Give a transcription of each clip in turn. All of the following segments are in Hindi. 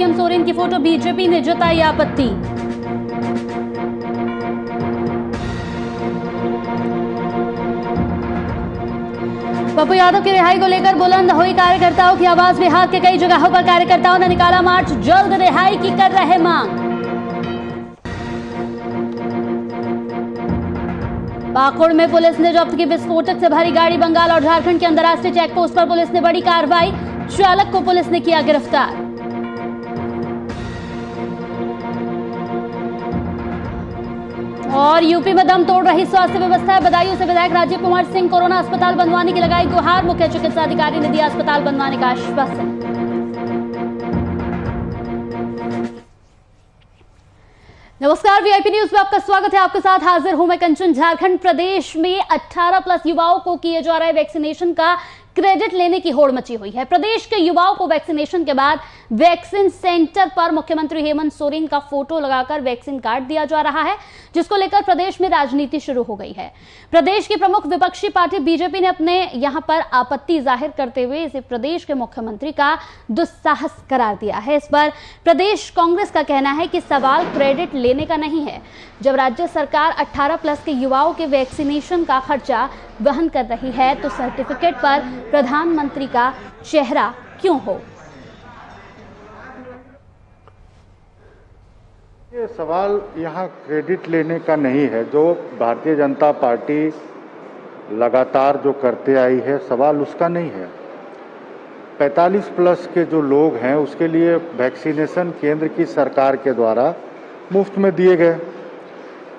सीएम सोरेन की फोटो बीजेपी ने जताई आपत्ति। पप्पू यादव की रिहाई को लेकर बुलंद हुई कार्यकर्ताओं की आवाज। बिहार के कई जगहों पर कार्यकर्ताओं ने निकाला मार्च, जल्द रिहाई की कर रहे मांग। पाकुड़ में पुलिस ने जब्त की विस्फोटक से भरी गाड़ी। बंगाल और झारखंड के अंतर्राष्ट्रीय चेक पोस्ट पर पुलिस ने बड़ी कार्रवाई, चालक को पुलिस ने किया गिरफ्तार। और यूपी में दम तोड़ रही स्वास्थ्य व्यवस्था। बदायूं से विधायक राजीव कुमार सिंह कोरोना अस्पताल बनवाने की लगाई गुहार। मुख्य चिकित्सा अधिकारी ने दिया अस्पताल बनवाने का आश्वासन। नमस्कार, वीआईपी न्यूज में आपका स्वागत है। आपके साथ हाजिर हूं मैं कंचन। झारखंड प्रदेश में 18+ युवाओं को किए जा रहे वैक्सीनेशन का क्रेडिट लेने की होड़ मची हुई है। प्रदेश के युवाओं को वैक्सीनेशन के बाद वैक्सीन सेंटर पर मुख्यमंत्री हेमंत सोरेन का फोटो लगाकर वैक्सीन कार्ड दिया जा रहा है, जिसको लेकर प्रदेश में राजनीति शुरू हो गई है। प्रदेश की प्रमुख विपक्षी पार्टी बीजेपी ने अपने यहां पर आपत्ति जाहिर करते हुए इसे प्रदेश के मुख्यमंत्री का दुस्साहस करार दिया है। इस पर प्रदेश कांग्रेस का कहना है कि सवाल क्रेडिट लेने का नहीं है। जब राज्य सरकार 18+ के युवाओं के वैक्सीनेशन का खर्चा वहन कर रही है तो सर्टिफिकेट पर प्रधानमंत्री का चेहरा क्यों हो? ये सवाल यहाँ क्रेडिट लेने का नहीं है। जो भारतीय जनता पार्टी लगातार जो करते आई है, सवाल उसका नहीं है। 45+ के जो लोग हैं उसके लिए वैक्सीनेशन केंद्र की सरकार के द्वारा मुफ्त में दिए गए।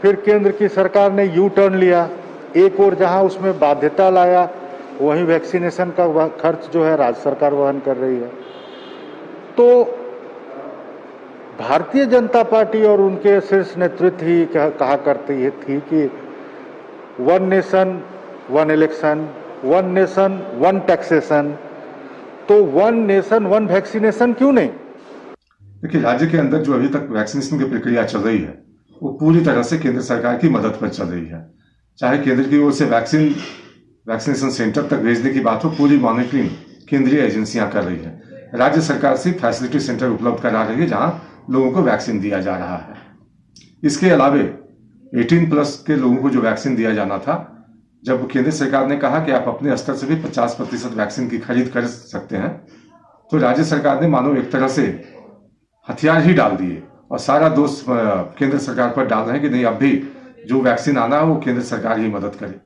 फिर केंद्र की सरकार ने यू टर्न लिया, एक और जहां उसमें बाध्यता लाया, वहीं वैक्सीनेशन का खर्च जो है राज्य सरकार वहन कर रही है। तो भारतीय जनता पार्टी और उनके शीर्ष नेतृत्व ही कहा करती थी कि 1 नेशन 1 इलेक्शन, 1 नेशन 1 टैक्सेशन। तो 1 नेशन 1 वैक्सीनेशन क्यों नहीं? देखिए, राज्य के अंदर जो अभी तक वैक्सीनेशन की प्रक्रिया चल रही है वो पूरी तरह से केंद्र सरकार की मदद पर चल रही है। चाहे केंद्र की ओर से वैक्सीनेशन सेंटर तक भेजने की बात हो, पूरी मॉनिटरिंग केंद्रीय एजेंसियां कर रही है। राज्य सरकार सिर्फ फैसिलिटी सेंटर उपलब्ध करा रही है जहां लोगों को वैक्सीन दिया जा रहा है। इसके अलावे 18+ के लोगों को जो वैक्सीन दिया जाना था, जब केंद्र सरकार ने कहा कि आप अपने स्तर से भी 50% वैक्सीन की खरीद कर सकते हैं, तो राज्य सरकार ने मानो एक तरह से हथियार ही डाल दिए और सारा दोष केंद्र सरकार पर डाल रहे हैं कि नहीं, अब भी जो वैक्सीन आना है वो केंद्र सरकार ही मदद करे।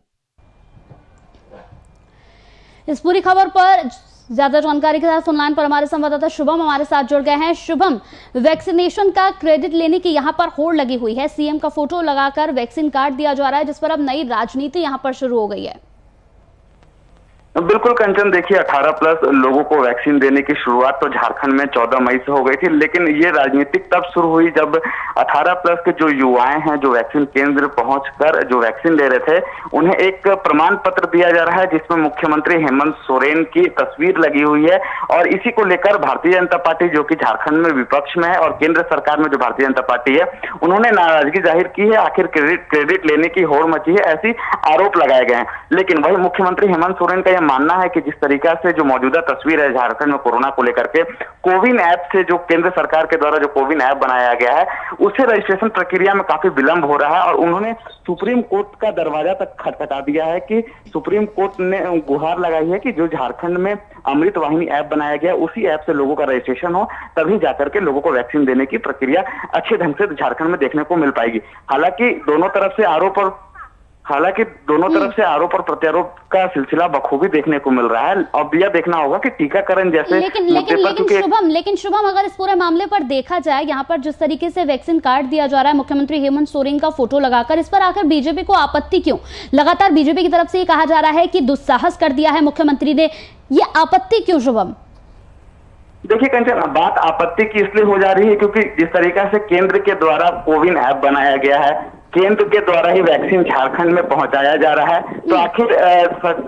इस पूरी खबर पर ज्यादा जानकारी के साथ ऑनलाइन पर हमारे संवाददाता शुभम हमारे साथ जुड़ गए हैं। शुभम, वैक्सीनेशन का क्रेडिट लेने की यहां पर होड़ लगी हुई है। सीएम का फोटो लगाकर वैक्सीन कार्ड दिया जा रहा है, जिस पर अब नई राजनीति यहां पर शुरू हो गई है। बिल्कुल कंचन, देखिए 18+ लोगों को वैक्सीन देने की शुरुआत तो झारखंड में 14 मई से हो गई थी, लेकिन ये राजनीतिक तब शुरू हुई जब 18+ के जो युवाएं हैं जो वैक्सीन केंद्र पहुंचकर जो वैक्सीन ले रहे थे, उन्हें एक प्रमाण पत्र दिया जा रहा है जिसमें मुख्यमंत्री हेमंत सोरेन की तस्वीर लगी हुई है। और इसी को लेकर भारतीय जनता पार्टी, जो कि झारखंड में विपक्ष में है, और केंद्र सरकार में जो भारतीय जनता पार्टी है, उन्होंने नाराजगी जाहिर की है। आखिर क्रेडिट लेने की होड़ मची है, ऐसी आरोप लगाए गए हैं। लेकिन वही मुख्यमंत्री हेमंत सोरेन का मानना है कि जिस तरीका से जो मौजूदा तस्वीर है झारखंड में कोरोना को लेकर के, कोविन ऐप से जो केंद्र सरकार के द्वारा जो कोविन ऐप बनाया गया है, उससे रजिस्ट्रेशन प्रक्रिया में काफी विलंब हो रहा है। और उन्होंने सुप्रीम कोर्ट का दरवाजा तक खटखटा दिया है कि सुप्रीम कोर्ट ने गुहार लगाई है कि जो झारखंड में अमृत वाहिनी ऐप बनाया गया, उसी ऐप से लोगों का रजिस्ट्रेशन हो, तभी जाकर के लोगों को वैक्सीन देने की प्रक्रिया अच्छे ढंग से झारखंड में देखने को मिल पाएगी। हालांकि दोनों तरफ से आरोप और प्रत्यारोप का सिलसिला बखूबी देखने को मिल रहा है। अब यह देखना होगा कि टीकाकरण जैसे लेकिन शुभम, अगर इस पूरे मामले पर देखा जाए, यहाँ पर जिस तरीके से वैक्सीन कार्ड दिया जा रहा है मुख्यमंत्री हेमंत सोरेन का फोटो लगाकर, इस पर आकर बीजेपी को आपत्ति क्यों? लगातार बीजेपी की तरफ से ये कहा जा रहा है कि दुस्साहस कर दिया है मुख्यमंत्री ने, ये आपत्ति क्यों शुभम? देखिए कंचन, बात आपत्ति की इसलिए हो जा रही है क्योंकि जिस तरीका से केंद्र के द्वारा कोविन ऐप बनाया गया है, केंद्र के द्वारा ही वैक्सीन झारखंड में पहुंचाया जा रहा है, तो आखिर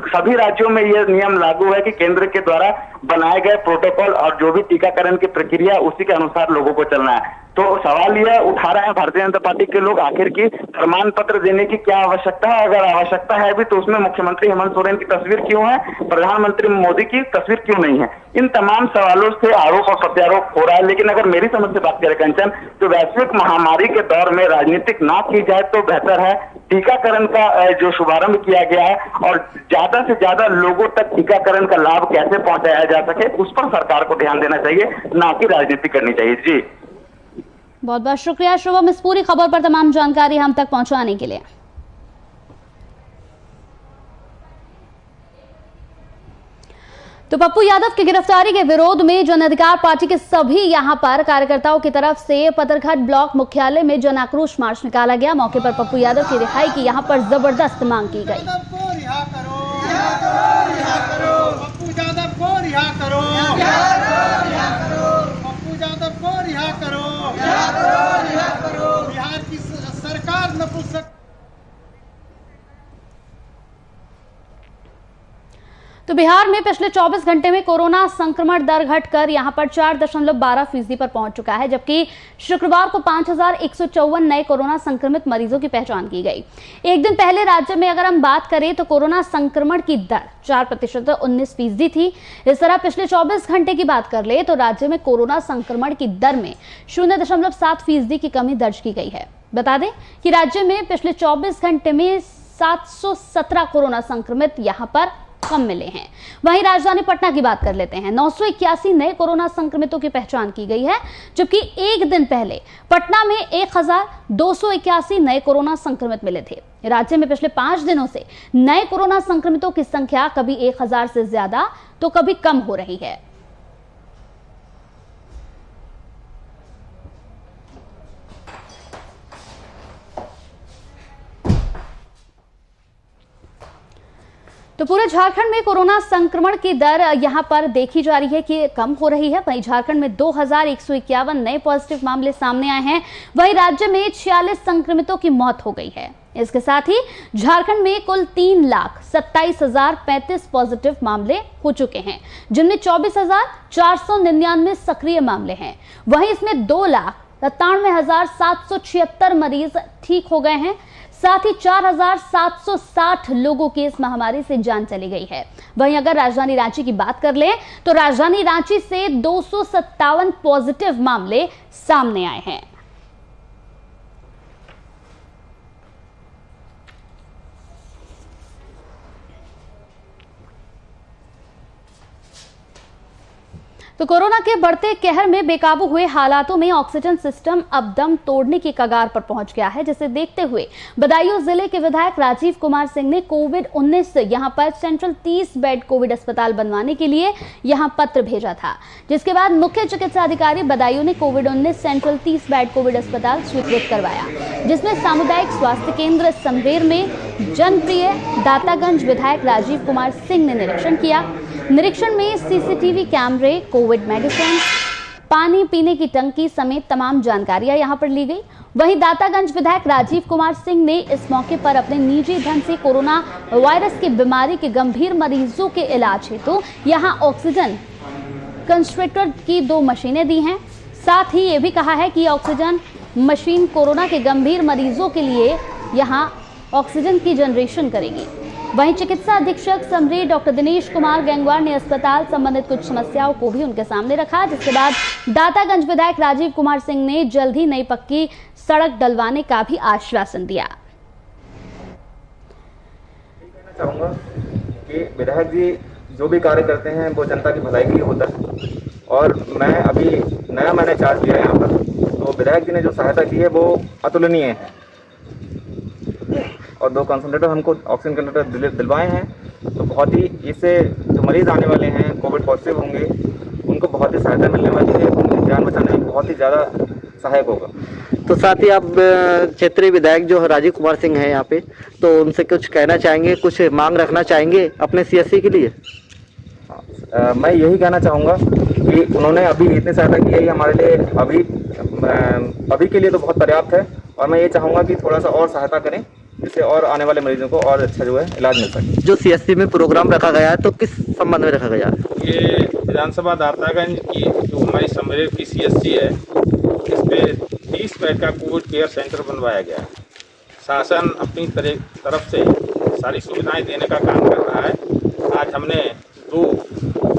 सभी राज्यों में यह नियम लागू है कि केंद्र के द्वारा बनाए गए प्रोटोकॉल और जो भी टीकाकरण की प्रक्रिया, उसी के अनुसार लोगों को चलना है। तो सवाल यह उठा रहे हैं भारतीय जनता पार्टी के लोग, आखिर की प्रमाण पत्र देने की क्या आवश्यकता है? अगर आवश्यकता है भी तो उसमें मुख्यमंत्री हेमंत सोरेन की तस्वीर क्यों है, प्रधानमंत्री मोदी की तस्वीर क्यों नहीं है? इन तमाम सवालों से आरोप और प्रत्यारोप हो रहा है। लेकिन अगर मेरी समझ से बात करें कंचन, तो वैश्विक महामारी के दौर में राजनीतिक ना की जाए तो बेहतर है। टीकाकरण का जो शुभारंभ किया गया है और ज्यादा से ज्यादा लोगों तक टीकाकरण का लाभ कैसे पहुंचाया जा सके, उस पर सरकार को ध्यान देना चाहिए, ना कि राजनीति करनी चाहिए। जी बहुत बहुत शुक्रिया शुभम, इस पूरी खबर पर तमाम जानकारी हम तक पहुंचाने के लिए। तो पप्पू यादव की गिरफ्तारी के विरोध में जन अधिकार पार्टी के सभी यहां पर कार्यकर्ताओं की तरफ से पत्थरघाट ब्लॉक मुख्यालय में जन आक्रोश मार्च निकाला गया। मौके पर पप्पू यादव की रिहाई की यहां पर जबरदस्त मांग की गई। बिहार की सरकार नपुंसक। तो बिहार में पिछले 24 घंटे में कोरोना संक्रमण दर घटकर यहां पर 4.12% पर पहुंच चुका है, जबकि शुक्रवार को 5,154 नए कोरोना संक्रमित मरीजों की पहचान की गई। एक दिन पहले राज्य में अगर हम बात करें तो कोरोना संक्रमण की दर 4% 19% थी। इस तरह पिछले 24 घंटे की बात कर ले तो राज्य में कोरोना संक्रमण की दर में 0.7% की कमी दर्ज की गई है। बता दें कि राज्य में पिछले 24 घंटे में 717 कोरोना संक्रमित यहां पर कम मिले हैं। वहीं राजधानी पटना की बात कर लेते हैं। 981 नए कोरोना संक्रमितों की पहचान की गई है, जबकि एक दिन पहले पटना में 1281 नए कोरोना संक्रमित मिले थे। राज्य में पिछले 5 दिनों से नए कोरोना संक्रमितों की संख्या कभी 1000 से ज्यादा तो कभी कम हो रही है। तो पूरे झारखंड में कोरोना संक्रमण की दर यहां पर देखी जा रही है कि कम हो रही है। वहीं झारखंड में 2151 नए पॉजिटिव मामले सामने आए हैं। वहीं राज्य में 46 संक्रमितों की मौत हो गई है। इसके साथ ही झारखंड में कुल 3,27,035 पॉजिटिव मामले हो चुके हैं, जिनमें 24,499 सक्रिय मामले हैं। वहीं इसमें 2,97,776 मरीज ठीक हो गए हैं। साथ ही 4,760 लोगों की इस महामारी से जान चली गई है। वहीं अगर राजधानी रांची की बात कर लें तो राजधानी रांची से 257 पॉजिटिव मामले सामने आए हैं। तो कोरोना के बढ़ते कहर में बेकाबू हुए हालातों में ऑक्सीजन सिस्टम अब दम तोड़ने की कगार पर पहुंच गया है, जिसे देखते हुए बदायूं जिले के विधायक राजीव कुमार सिंह ने कोविड-19 यहां पर सेंट्रल 30 बेड कोविड अस्पताल बनवाने के लिए यहां पत्र भेजा था, जिसके बाद मुख्य चिकित्सा अधिकारी बदायूं ने कोविड-19 सेंट्रल 30 बेड कोविड अस्पताल स्वीकृत करवाया, जिसमें सामुदायिक स्वास्थ्य केंद्र समरेर में जनप्रिय दातागंज विधायक राजीव कुमार सिंह ने निरीक्षण किया। निरीक्षण में सीसीटीवी कैमरे, कोविड मेडिसिन, पानी पीने की टंकी समेत तमाम जानकारियां यहां पर ली गई। वहीं दातागंज विधायक राजीव कुमार सिंह ने इस मौके पर अपने निजी धन से कोरोना वायरस की बीमारी के गंभीर मरीजों के इलाज हेतु यहां ऑक्सीजन कंसंट्रेटर की 2 मशीनें दी हैं। साथ ही ये भी कहा है कि ऑक्सीजन मशीन कोरोना के गंभीर मरीजों के लिए यहां ऑक्सीजन की जनरेशन करेगी। वहीं चिकित्सा अधीक्षक समरी डॉक्टर दिनेश कुमार गंगवार ने अस्पताल संबंधित कुछ समस्याओं को भी उनके सामने रखा, जिसके बाद दातागंज विधायक राजीव कुमार सिंह ने जल्द ही नई पक्की सड़क डलवाने का भी आश्वासन दिया। चाहूंगा कि विधायक जी जो भी कार्य करते हैं वो जनता की भलाई के लिए होता है, और मैं अभी नया मैंने चार्ज लिया यहाँ पर, तो विधायक जी ने जो सहायता की है वो अतुलनीय है। और 2 कंसंट्रेटर हमको ऑक्सीजन कंसंट्रेटर दिलवाए हैं, तो बहुत ही इससे जो मरीज आने वाले हैं कोविड पॉजिटिव होंगे उनको बहुत ही सहायता मिलने वाली है, उनकी जान बचाने में बहुत ही ज़्यादा सहायक होगा। तो साथ ही आप क्षेत्रीय विधायक जो राजीव कुमार सिंह हैं यहाँ पे, तो उनसे कुछ कहना चाहेंगे, कुछ मांग रखना चाहेंगे अपने सीएससी के लिए? मैं यही कहना चाहूँगा कि उन्होंने अभी इतनी सहायता की है हमारे लिए, अभी के लिए तो बहुत पर्याप्त है, और मैं ये चाहूँगा कि थोड़ा सा और सहायता करें, जिससे और आने वाले मरीजों को और अच्छा जो है इलाज मिल सके। जो सीएससी में प्रोग्राम रखा गया है तो किस संबंध में रखा गया है? ये विधानसभा दातागंज की जो हमारी समरेर की सीएससी है, इस पे 30 बेड का कोविड केयर सेंटर बनवाया गया है। शासन अपनी तरफ से सारी सुविधाएं देने का काम कर रहा है। आज हमने 2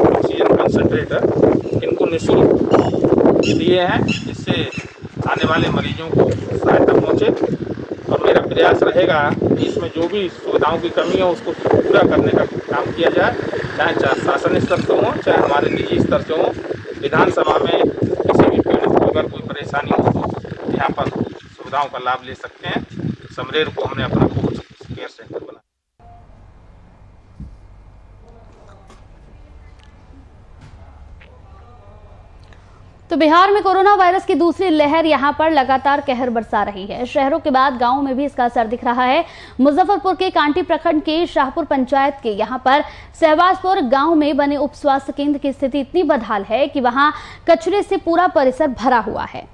ऑक्सीजन कंसंट्रेटर इनको निःशुल्क दिए हैं, जिससे आने वाले मरीजों को सहायता पहुंचे। और मेरा प्रयास रहेगा कि इसमें जो भी सुविधाओं की कमी है उसको पूरा करने का काम किया जाए, चाहे शासन स्तर से हो, चाहे हमारे निजी स्तर से हो। विधानसभा में किसी भी पीड़ित को अगर कोई परेशानी हो तो यहाँ पर सुविधाओं का लाभ ले सकते हैं। समरेर को हमने अपना कोविड केयर सेंटर बनाया। तो बिहार में कोरोना वायरस की दूसरी लहर यहां पर लगातार कहर बरसा रही है। शहरों के बाद गांवों में भी इसका असर दिख रहा है। मुजफ्फरपुर के कांटी प्रखंड के शाहपुर पंचायत के यहां पर सहबाजपुर गांव में बने उप स्वास्थ्य केंद्र की स्थिति इतनी बदहाल है कि वहां कचरे से पूरा परिसर भरा हुआ है।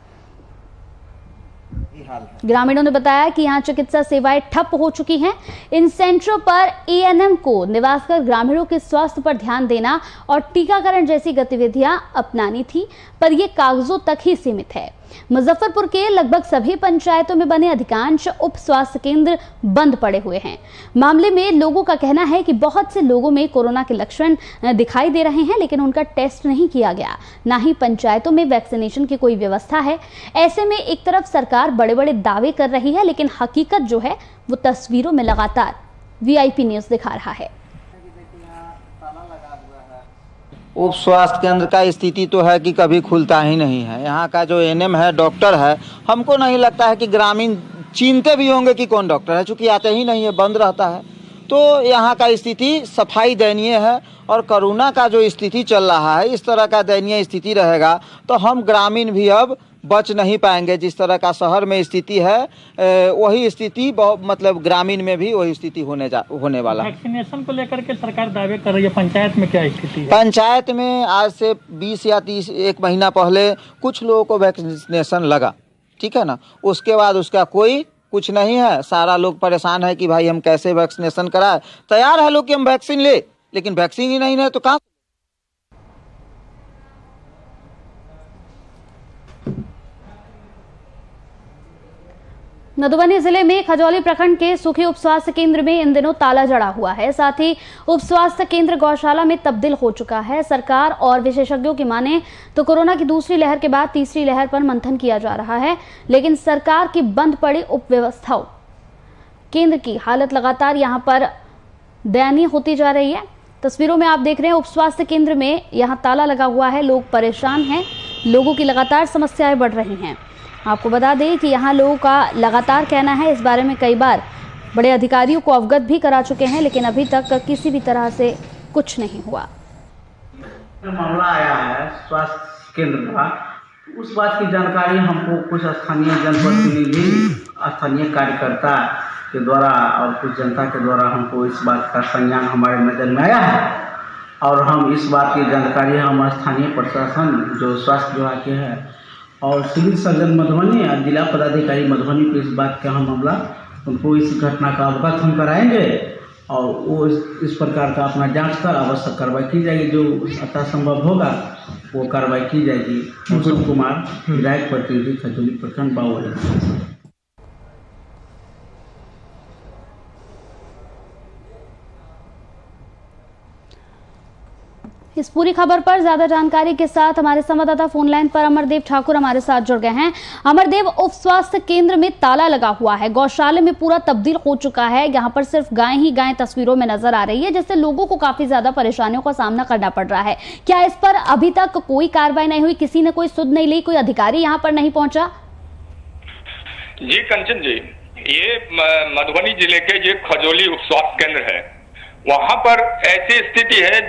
ग्रामीणों ने बताया कि यहां चिकित्सा सेवाएं ठप हो चुकी हैं। इन सेंटरों पर एएनएम को निवास कर ग्रामीणों के स्वास्थ्य पर ध्यान देना और टीकाकरण जैसी गतिविधियां अपनानी थी, पर ये कागजों तक ही सीमित है। मुजफ्फरपुर के लगभग सभी पंचायतों में बने अधिकांश उप स्वास्थ्य केंद्र बंद पड़े हुए हैं। मामले में लोगों का कहना है कि बहुत से लोगों में कोरोना के लक्षण दिखाई दे रहे हैं, लेकिन उनका टेस्ट नहीं किया गया। ना ही पंचायतों में वैक्सीनेशन की कोई व्यवस्था है। ऐसे में एक तरफ सरकार बड़े बड़े दावे कर रही है, लेकिन हकीकत जो है वो तस्वीरों में लगातार वीआईपी न्यूज दिखा रहा है। उप स्वास्थ्य केंद्र का स्थिति तो है कि कभी खुलता ही नहीं है। यहाँ का जो एएनएम है, डॉक्टर है, हमको नहीं लगता है कि ग्रामीण चिंते भी होंगे कि कौन डॉक्टर है, चूँकि आते ही नहीं है, बंद रहता है। तो यहाँ का स्थिति सफाई दयनीय है। और कोरोना का जो स्थिति चल रहा है, इस तरह का दयनीय स्थिति रहेगा तो हम ग्रामीण भी अब बच नहीं पाएंगे। जिस तरह का शहर में स्थिति है वही स्थिति मतलब ग्रामीण में भी वही स्थिति होने वाला है। वैक्सीनेशन को लेकर के सरकार दावे कर रही है, पंचायत में क्या स्थिति है? पंचायत में आज से 20 या 30 एक महीना पहले कुछ लोगों को वैक्सीनेशन लगा, ठीक है ना। उसके बाद उसका कोई कुछ नहीं है। सारा लोग परेशान है कि भाई हम कैसे वैक्सीनेशन कराएं। तैयार है लोग कि हम वैक्सीन ले, लेकिन वैक्सीन ही नहीं है तो कहाँ। मधुबनी जिले में खजौली प्रखंड के सुखी उप स्वास्थ्य केंद्र में इन दिनों ताला जड़ा हुआ है। साथ ही उप स्वास्थ्य केंद्र गौशाला में तब्दील हो चुका है। सरकार और विशेषज्ञों की माने तो कोरोना की दूसरी लहर के बाद तीसरी लहर पर मंथन किया जा रहा है, लेकिन सरकार की बंद पड़ी उप व्यवस्थाओं केंद्र की हालत लगातार यहां पर दयनीय होती जा रही है। तस्वीरों में आप देख रहे हैं उप स्वास्थ्य केंद्र में यहां ताला लगा हुआ है। लोग परेशान हैं, लोगों की लगातार समस्याएं बढ़ रही हैं। आपको बता दें कि यहाँ लोगों का लगातार कहना है, इस बारे में कई बार बड़े अधिकारियों को अवगत भी करा चुके हैं, लेकिन अभी तक किसी भी तरह से कुछ नहीं हुआ। मामला आया है स्वास्थ्य केंद्र का, उस बात की जानकारी हमको कुछ स्थानीय जनप्रतिनिधि, स्थानीय कार्यकर्ता के द्वारा और कुछ जनता के द्वारा हमको इस बात का संज्ञान हमारे नज़र में आया है। और हम इस बात की जानकारी हम स्थानीय प्रशासन जो स्वास्थ्य विभाग के है और सिविल सर्जन मधुबनी और जिला पदाधिकारी मधुबनी को इस बात का हम मामला उनको इस घटना का अवगत हम कराएंगे और वो इस प्रकार का अपना जांच कर आवश्यक कार्रवाई की जाएगी। जो यथासंभव होगा वो कार्रवाई की जाएगी। मौसम कुमार, विधायक प्रतिनिधि, खजौली प्रखंड बाहुबली। इस पूरी खबर पर ज्यादा जानकारी के साथ हमारे संवाददाता फोन लाइन पर अमरदेव ठाकुर हमारे साथ जुड़ गए हैं। अमरदेव, उप स्वास्थ्य केंद्र में ताला लगा हुआ है, गौशाले में पूरा तब्दील हो चुका है, यहाँ पर सिर्फ गाय ही गाय तस्वीरों में नजर आ रही है, जिससे लोगों को काफी ज्यादा परेशानियों का सामना करना पड़ रहा है। क्या इस पर अभी तक कोई कार्रवाई नहीं हुई? किसी ने कोई सुध नहीं ली? कोई अधिकारी यहाँ पर नहीं पहुंचा? जी कंचन जी, ये मधुबनी जिले के ये खजौली उप स्वास्थ्य केंद्र है। वहां पर ऐसी स्थिति है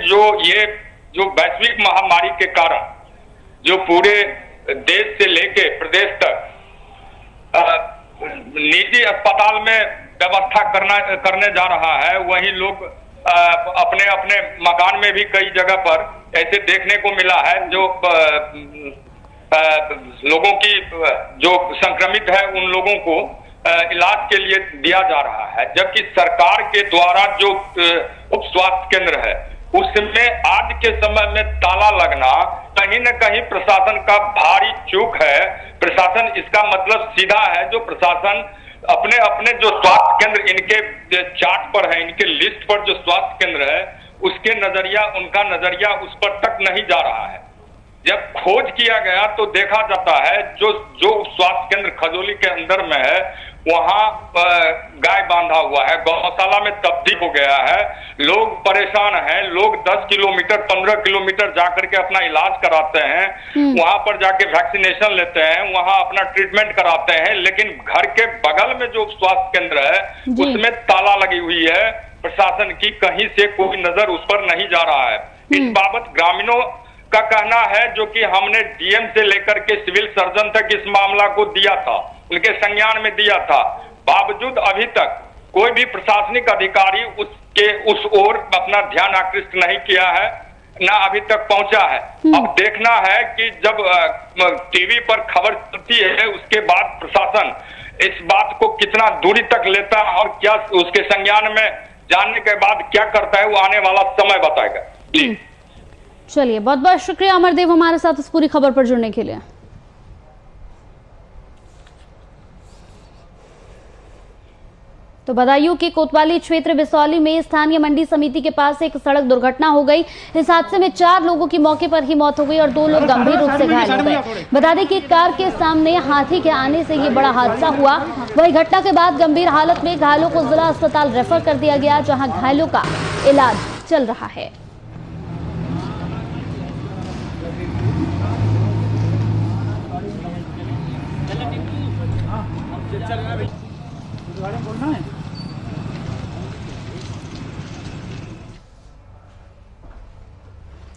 जो वैश्विक महामारी के कारण जो पूरे देश से लेके प्रदेश तक निजी अस्पताल में व्यवस्था करने जा रहा है, वहीं लोग अपने अपने मकान में भी कई जगह पर ऐसे देखने को मिला है जो लोगों की जो संक्रमित है उन लोगों को इलाज के लिए दिया जा रहा है, जबकि सरकार के द्वारा जो उप स्वास्थ्य केंद्र है उसमें आज के समय में ताला लगना कहीं न कहीं प्रशासन का भारी चूक है। प्रशासन, इसका मतलब सीधा है जो प्रशासन अपने अपने जो स्वास्थ्य केंद्र इनके चार्ट पर है, इनके लिस्ट पर जो स्वास्थ्य केंद्र है उसके नजरिया, उनका नजरिया उस पर तक नहीं जा रहा है। जब खोज किया गया तो देखा जाता है जो स्वास्थ्य केंद्र खजोली के अंदर में है वहां गाय बांधा हुआ है, गौशाला में तब्दील हो गया है, लोग परेशान हैं, लोग 10 किलोमीटर 15 किलोमीटर जाकर के अपना इलाज कराते हैं, वहां पर जाके वैक्सीनेशन लेते हैं, वहां अपना ट्रीटमेंट कराते हैं, लेकिन घर के बगल में जो स्वास्थ्य केंद्र है उसमें ताला लगी हुई है। प्रशासन की कहीं से कोई नजर उस पर नहीं जा रहा है। इस बाबत ग्रामीणों का कहना है जो कि हमने डीएम से लेकर के सिविल सर्जन तक इस मामला को दिया था, उनके संज्ञान में दिया था, बावजूद अभी तक कोई भी प्रशासनिक अधिकारी उसके उस ओर अपना ध्यान आकृष्ट नहीं किया है, ना अभी तक पहुंचा है। अब देखना है कि जब टीवी पर खबर चलती है उसके बाद प्रशासन इस बात को कितना दूरी तक लेता है और क्या उसके संज्ञान में जानने के बाद क्या करता है वो आने वाला समय बताएगा। जी चलिए, बहुत बहुत शुक्रिया अमरदेव हमारे साथ इस पूरी खबर पर जुड़ने के लिए। तो बदायूं के कोतवाली क्षेत्र बिसौली में स्थानीय मंडी समिति के पास एक सड़क दुर्घटना हो गई। इस हादसे में 4 लोगों की मौके पर ही मौत हो गई और 2 लोग गंभीर रूप से घायल हो गए। बता दें कि कार के सामने हाथी के आने से ये बड़ा हादसा हुआ। वही घटना के बाद गंभीर हालत में घायलों को जिला अस्पताल रेफर कर दिया गया, जहाँ घायलों का इलाज चल रहा है।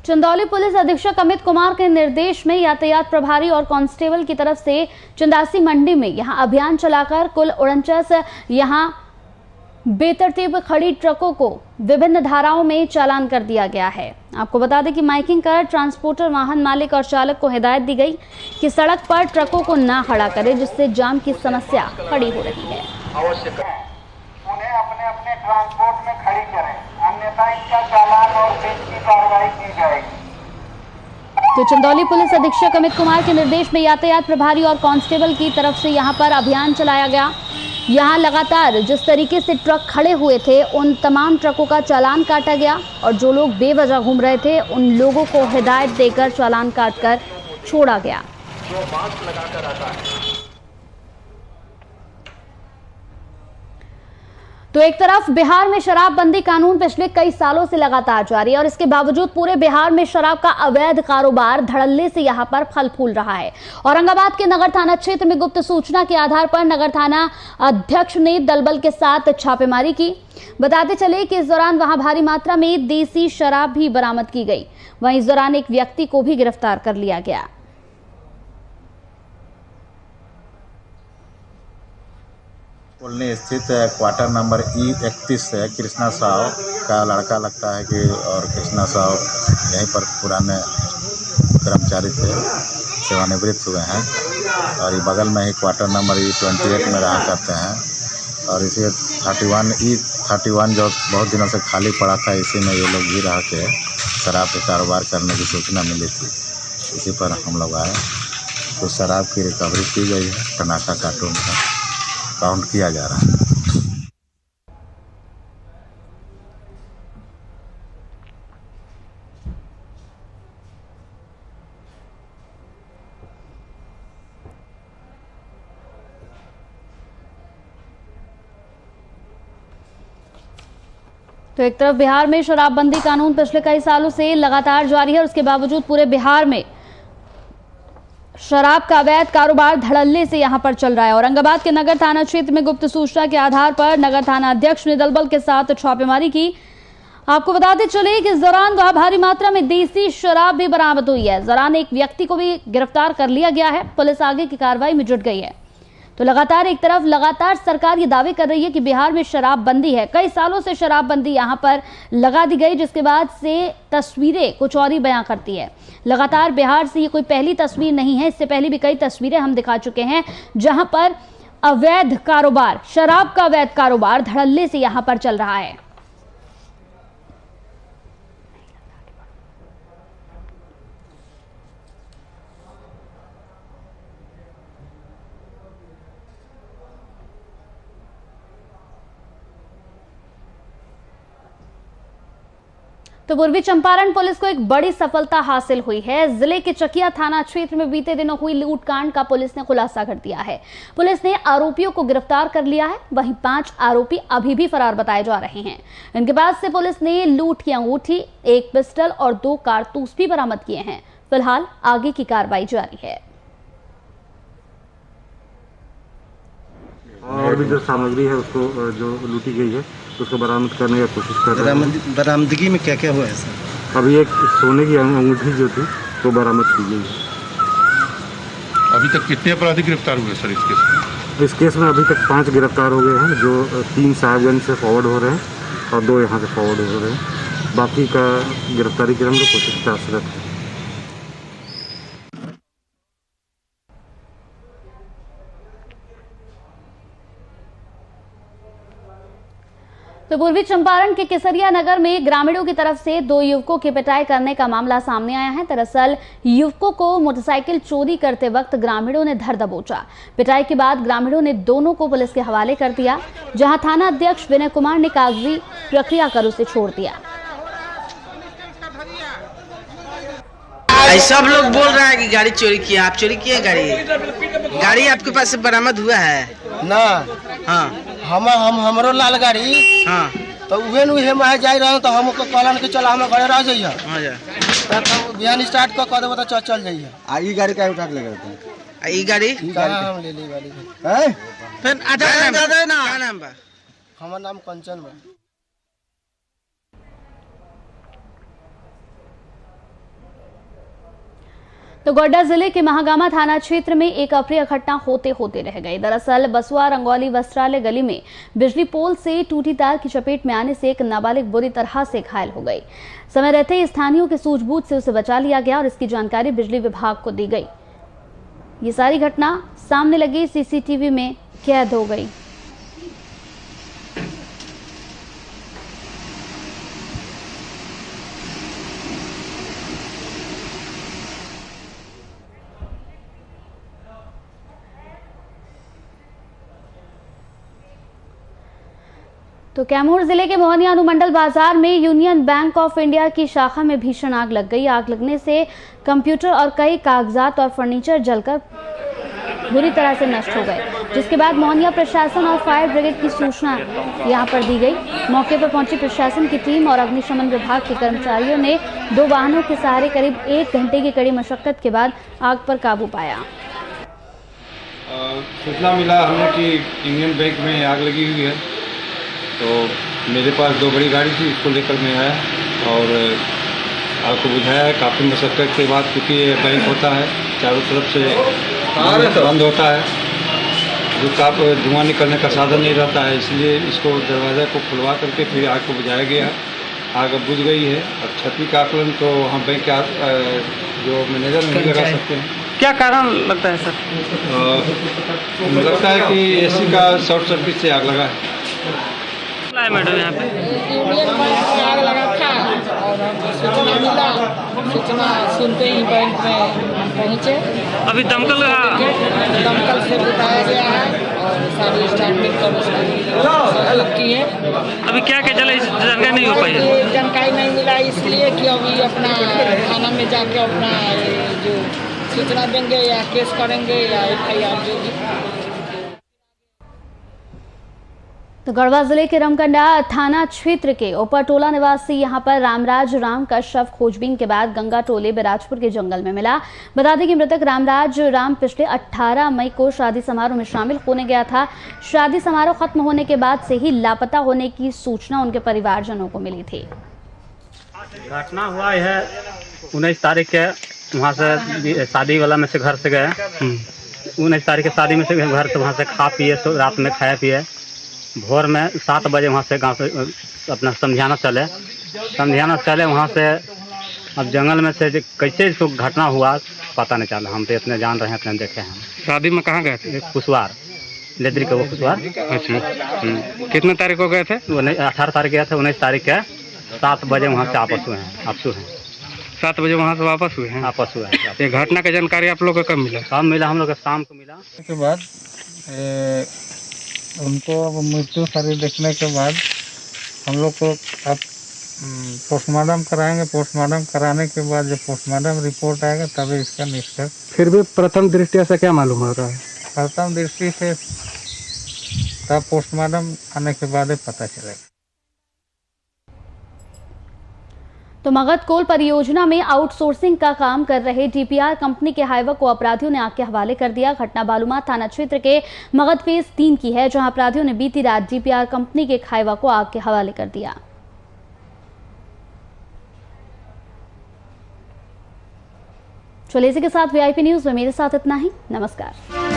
चंदौली पुलिस अधीक्षक अमित कुमार के निर्देश में यातायात प्रभारी और कांस्टेबल की तरफ से चंदासी मंडी में यहां अभियान चलाकर कुल 49 यहां बेतरतीब खड़ी ट्रकों को विभिन्न धाराओं में चालान कर दिया गया है। आपको बता दें कि माइकिंग कर ट्रांसपोर्टर वाहन मालिक और चालक को हिदायत दी गई कि सड़क पर ट्रकों को ना खड़ा करें, जिससे जाम की समस्या खड़ी हो रही है। आवश्यक उन्हें अपने अपने ट्रांसपोर्ट में खड़ी करें, अन्यथा इनका चालान और पेश की कार्रवाई की जाएगी। तो चंदौली पुलिस अधीक्षक अमित कुमार के निर्देश में यातायात प्रभारी और कांस्टेबल की तरफ से यहां पर अभियान चलाया गया। यहां लगातार जिस तरीके से ट्रक खड़े हुए थे उन तमाम ट्रकों का चालान काटा गया और जो लोग बेवजह घूम रहे थे उन लोगों को हिदायत देकर चालान काटकर छोड़ा गया। जो मास्क लगाकर आता है। तो एक तरफ बिहार में शराबबंदी कानून पिछले कई सालों से लगातार जारी है और इसके बावजूद पूरे बिहार में शराब का अवैध कारोबार धड़ल्ले से यहां पर फल फूल रहा है। औरंगाबाद के नगर थाना क्षेत्र में गुप्त सूचना के आधार पर नगर थाना अध्यक्ष ने दलबल के साथ छापेमारी की। बताते चले कि इस दौरान वहां भारी मात्रा में देसी शराब भी बरामद की गई। वहीं इस दौरान एक व्यक्ति को भी गिरफ्तार कर लिया गया। कॉलोनी स्थित क्वार्टर नंबर E31 से कृष्णा साव का लड़का लगता है कि और कृष्णा साव यहीं पर पुराने कर्मचारी थे, सेवानिवृत्त हुए हैं और ये बगल में ही क्वार्टर नंबर E28 में रहा करते हैं और इसी 31 जो बहुत दिनों से खाली पड़ा था, इसी में ये लोग भी रह के शराब के कारोबार करने की सूचना मिली थी। इसी पर हम लोग आए तो शराब की रिकवरी की गई है। टनाका कार्टून का काउंट किया जा रहा है। तो एक तरफ बिहार में शराबबंदी कानून पिछले कई सालों से लगातार जारी है और उसके बावजूद पूरे बिहार में शराब का अवैध कारोबार धड़ल्ले से यहां पर चल रहा है। औरंगाबाद के नगर थाना क्षेत्र में गुप्त सूचना के आधार पर नगर थाना अध्यक्ष ने दलबल के साथ छापेमारी की। आपको बताते चले कि इस दौरान वहां भारी मात्रा में देसी शराब भी बरामद हुई है। इस दौरान एक व्यक्ति को भी गिरफ्तार कर लिया गया है। पुलिस आगे की कार्रवाई में जुट गई है। तो एक तरफ लगातार सरकार ये दावे कर रही है कि बिहार में शराबबंदी है। कई सालों से शराबबंदी यहां पर लगा दी गई, जिसके बाद से तस्वीरें कुछ और ही बयां करती है। लगातार बिहार से ये कोई पहली तस्वीर नहीं है, इससे पहले भी कई तस्वीरें हम दिखा चुके हैं जहां पर अवैध कारोबार, शराब का अवैध कारोबार धड़ल्ले से यहां पर चल रहा है। तो पूर्वी चंपारण पुलिस को एक बड़ी सफलता हासिल हुई है। जिले के चकिया थाना क्षेत्र में बीते दिनों हुई लूटकांड का पुलिस ने खुलासा कर दिया है। पुलिस ने आरोपियों को गिरफ्तार कर लिया है। वहीं 5 आरोपी अभी भी फरार बताए जा रहे हैं। इनके पास से पुलिस ने लूट की अंगूठी, 1 पिस्टल और 2 कारतूस भी बरामद किए हैं। फिलहाल आगे की कार्रवाई जारी है। और भी जो सामग्री है उसको जो लूटी गई है उसको बरामद करने की कोशिश कर रहे हैं। बरामदगी में क्या क्या हुआ है सर? अभी एक सोने की अंगूठी जो थी वो बरामद की गई है। अभी तक कितने अपराधी गिरफ्तार हुए सर इस केस में? इस केस में अभी तक 5 गिरफ्तार हो गए हैं, जो 3 साहिबगंज से फॉरवर्ड हो रहे हैं और 2 यहाँ से फॉरवर्ड हो रहे हैं। बाकी का गिरफ्तारी की हम लोग कोशिश कर रहे हैं। तो पूर्वी चंपारण के केसरिया नगर में ग्रामीणों की तरफ से 2 युवकों की पिटाई करने का मामला सामने आया है। दरअसल युवकों को मोटरसाइकिल चोरी करते वक्त ग्रामीणों ने धर दबोचा। पिटाई के बाद ग्रामीणों ने दोनों को पुलिस के हवाले कर दिया, जहां थाना अध्यक्ष विनय कुमार ने कागजी प्रक्रिया कर उसे छोड़ दिया। सब लोग बोल रहा है कि गाड़ी चोरी किया। आप चोरी किए? गाड़ी आपके पास से बरामद हुआ है ना? हाँ, हमरो लाल गाड़ी। हाँ, तो उहे मैं जाई रहा तो हमको कहलन कि चल हम घरे रह जाइए। हाँ जा, तब बिहान स्टार्ट कर देबो तो चल जाइए। आई गाड़ी का उठा के ले गए? ई गाड़ी हम ले ली गाड़ी हैं? फिर आधा क्या नाम बा? हमार नाम कंचन बा। तो गोड्डा जिले के महागामा थाना क्षेत्र में एक अप्रिय घटना होते होते रह गई। दरअसल बसुआ रंगौली वस्त्रालय गली में बिजली पोल से टूटी तार की चपेट में आने से एक नाबालिग बुरी तरह से घायल हो गई। समय रहते ही स्थानियों के सूझबूझ से उसे बचा लिया गया और इसकी जानकारी बिजली विभाग को दी गई। ये सारी घटना सामने लगी सीसीटीवी में कैद हो गई। तो कैमूर जिले के मोहनिया अनुमंडल बाजार में यूनियन बैंक ऑफ इंडिया की शाखा में भीषण आग लग गई। आग लगने से कंप्यूटर और कई कागजात और फर्नीचर जलकर बुरी तरह से नष्ट हो गए, जिसके बाद मोहनिया प्रशासन और फायर ब्रिगेड की सूचना यहां पर दी गई। मौके पर पहुंची प्रशासन की टीम और अग्निशमन विभाग के कर्मचारियों ने 2 वाहनों के सहारे करीब 1 घंटे की कड़ी मशक्कत के बाद आग पर काबू पाया। सूचना मिला हमें कि यूनियन बैंक में आग लगी हुई है, तो मेरे पास 2 बड़ी गाड़ी थी, इसको लेकर मैं आया और आपको बुझाया है। काफ़ी मशक्कत के बाद, क्योंकि ये बैंक होता है चारों तरफ से बंद होता है, धुआं निकलने का साधन नहीं रहता है, इसलिए इसको दरवाज़ा को खुलवा करके फिर आग को बुझाया गया। आग अब बुझ गई है। अब क्षति का आकलन तो हम बैंक के जो मैनेजर नहीं लगा सकते हैं। क्या कारण लगता है सर? लगता है कि एसी का शॉर्ट सर्किट से आग लगा है। मैडम यहाँ पे यूनियन बैंक में आग लगा था और हमको सूचना मिला। सूचना सुनते ही बैंक में पहुँचे। अभी दमकल से बुलाया गया है और सारी स्टाफ मिलकर उसका की है। अभी क्या जला जानकारी नहीं हो पाई है? जानकारी नहीं मिला, इसलिए कि अभी अपना थाना में जाके अपना जो सूचना देंगे या केस करेंगे या FIR जो भी। तो गढ़वा जिले के रमकंडा थाना क्षेत्र के ओपरटोला निवासी यहां पर रामराज राम का शव खोजबीन के बाद गंगा टोले बिराजपुर के जंगल में मिला। बता दें कि मृतक रामराज राम पिछले 18 मई को शादी समारोह में शामिल होने गया था। शादी समारोह खत्म होने के बाद से ही लापता होने की सूचना उनके परिवारजनों को मिली थी। घटना हुआ है 19 तारीख के, वहाँ से शादी वाला में से घर से गए। 19 तारीख के शादी में से घर से वहाँ से खा पिए, तो रात में खाया पिए। भोर में 7 बजे वहाँ से गांव से अपना समझाना चले। वहाँ से अब जंगल में से कैसे इसको घटना हुआ पता नहीं चला। हम तो इतने जान रहे हैं, इतने देखे हैं। शादी में कहाँ गए थे? कुशवार, लेदरी के वो कुशवार। अच्छा, कितने तारीख को गए थे? 18 तारीख गए थे। 19 तारीख के 7 बजे वहाँ से आपस हुए हैं। 7 बजे वहाँ से वापस हुए हैं। ये घटना की जानकारी आप लोग को कब मिला? हम लोग शाम को मिला। के बाद उनको अब मृत्यु शरीर देखने के बाद हम लोग को अब पोस्टमार्टम कराएंगे। पोस्टमार्टम कराने के बाद जब पोस्टमार्टम रिपोर्ट आएगा तभी इसका निष्कर्ष। फिर भी प्रथम दृष्टया से क्या मालूम हो रहा है? प्रथम दृष्टि से तब पोस्टमार्टम आने के बाद ही पता चलेगा। तो मगध कोल परियोजना में आउटसोर्सिंग का काम कर रहे डीपीआर कंपनी के हाईवा को अपराधियों ने आग के हवाले कर दिया। घटना बालूमाथ थाना क्षेत्र के मगध फेज 3 की है, जहां अपराधियों ने बीती रात डीपीआर कंपनी के हाईवा को आग के हवाले कर दिया। चलिए इसी के साथ वीआईपी न्यूज में मेरे साथ इतना ही। नमस्कार।